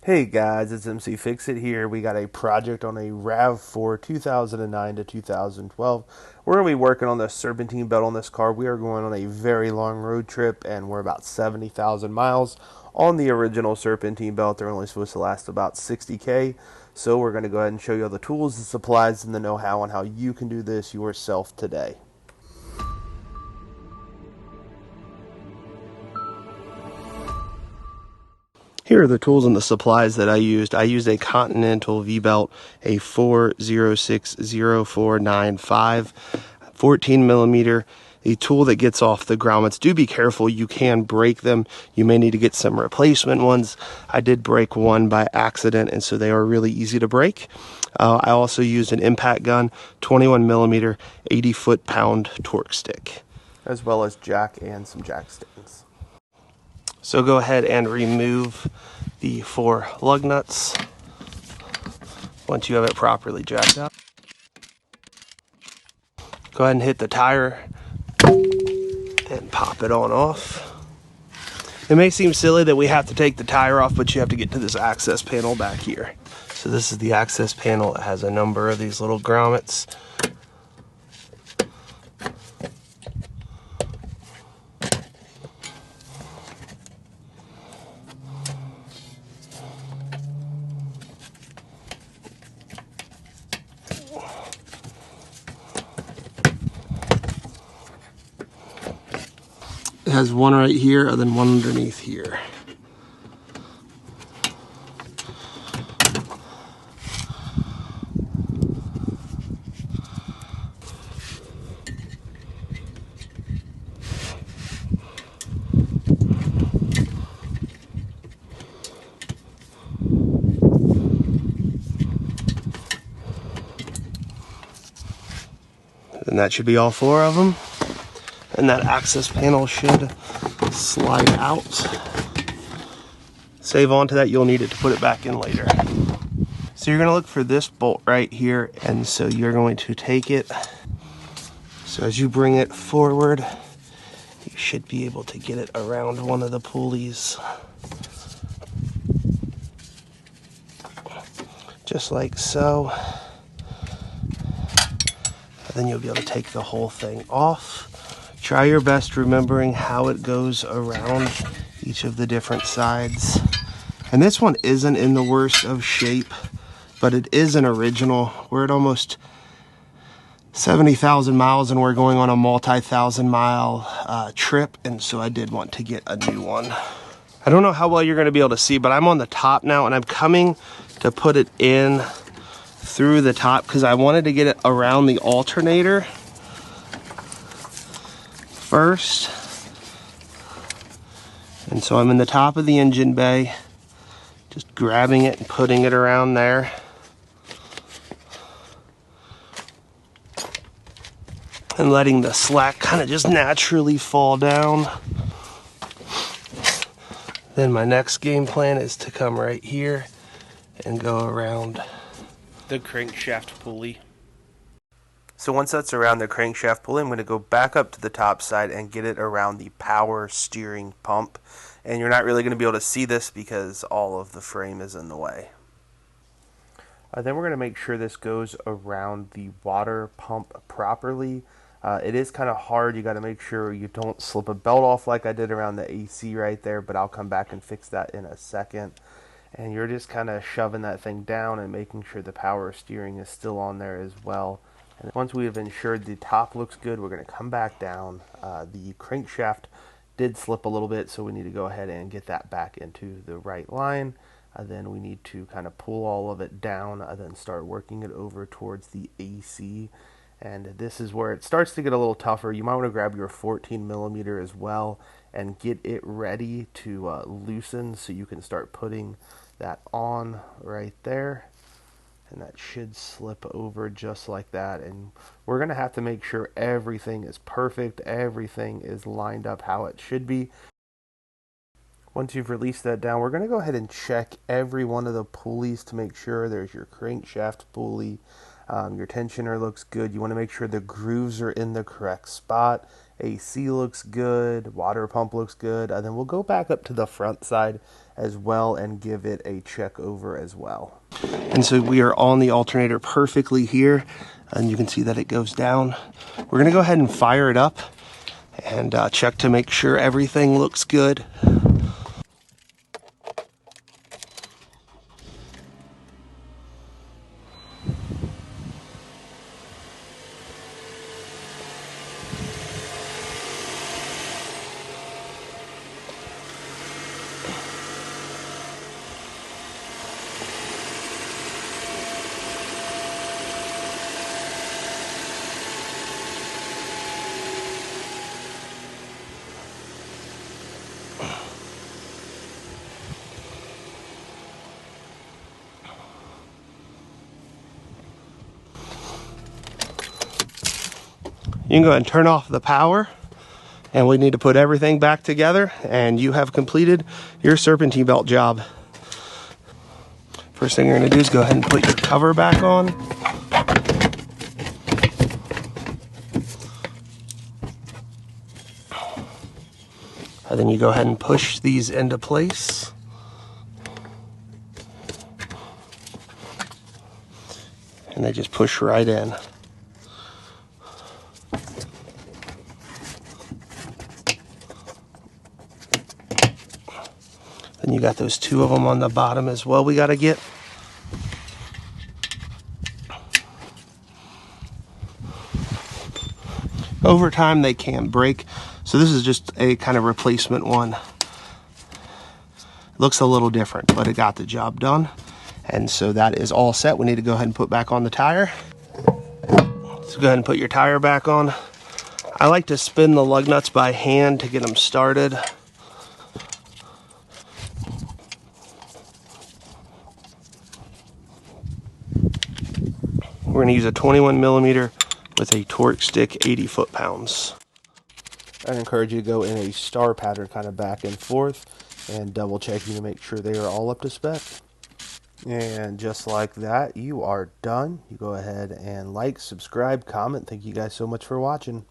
Hey guys, it's MC Fix It here. We got a project on a Rav4 2009 to 2012. We're going to be working on the Serpentine belt on this car. We are going on a very long road trip and we're about 70,000 miles on the original Serpentine belt. They're only supposed to last about 60K. So we're going to go ahead and show you all the tools, the supplies, and the know-how on how you can do this yourself today. Here are the tools and the supplies that I used. I used a Continental V-belt, a 4060495, 14 millimeter, a tool that gets off the grommets. Do be careful, you can break them. You may need to get some replacement ones. I did break one by accident, and so they are really easy to break. I also used an impact gun, 21 millimeter, 80 foot-pound torque stick, as well as jack and some jack stands. So go ahead and remove the 4 lug nuts once you have it properly jacked up. Go ahead and hit the tire and pop it on off. It may seem silly that we have to take the tire off, but you have to get to this access panel back here. So this is the access panel. It has a number of these little grommets. It has one right here and then one underneath here. And that should be all 4 of them. And that access panel should slide out. Save onto that, you'll need it to put it back in later. So you're gonna look for this bolt right here, and so you're going to take it. So as you bring it forward, you should be able to get it around one of the pulleys. Just like so. And then you'll be able to take the whole thing off. Try your best remembering how it goes around each of the different sides. And this one isn't in the worst of shape, but it is an original. We're at almost 70,000 miles and we're going on a multi-thousand mile trip, and so I did want to get a new one. I don't know how well you're going to be able to see, but I'm on the top now and I'm coming to put it in through the top because I wanted to get it around the alternator first. And so I'm in the top of the engine bay, just grabbing it and putting it around there. And letting the slack kind of just naturally fall down. Then my next game plan is to come right here and go around the crankshaft pulley. So once that's around the crankshaft pulley, I'm going to go back up to the top side and get it around the power steering pump. And you're not really going to be able to see this because all of the frame is in the way. Then we're going to make sure this goes around the water pump properly. It is kind of hard. You got to make sure you don't slip a belt off like I did around the AC right there, but I'll come back and fix that in a second. And you're just kind of shoving that thing down and making sure the power steering is still on there as well. And once we have ensured the top looks good, we're going to come back down. The crankshaft did slip a little bit, so we need to go ahead and get that back into the right line. Then we need to kind of pull all of it down, then start working it over towards the AC. And this is where it starts to get a little tougher. You might want to grab your 14 millimeter as well and get it ready to loosen so you can start putting that on right there. And that should slip over just like that. And we're going to have to make sure everything is perfect. Everything is lined up how it should be. Once you've released that down, we're going to go ahead and check every one of the pulleys to make sure there's your crankshaft pulley. Your tensioner looks good. You want to make sure the grooves are in the correct spot AC looks good, water pump looks good, and then we'll go back up to the front side as well and give it a check over as well. And so we are on the alternator perfectly here, and you can see that it goes down. We're gonna go ahead and fire it up and check to make sure everything looks good. You can go ahead and turn off the power, and we need to put everything back together, and you have completed your serpentine belt job. First thing you're going to do is go ahead and put your cover back on. And then you go ahead and push these into place. And they just push right in. Then you got those two of them on the bottom as well we got to get. Over time they can break, so this is just a kind of replacement one. It looks a little different, but it got the job done. And so that is all set. We need to go ahead and put back on the tire. So go ahead and put your tire back on. I like to spin the lug nuts by hand to get them started. We're going to use a 21 millimeter with a torque stick, 80 foot-pounds. I'd encourage you to go in a star pattern kind of back and forth and double checking to make sure they are all up to spec. And just like that, you are done. You go ahead and like, subscribe, comment. Thank you guys so much for watching.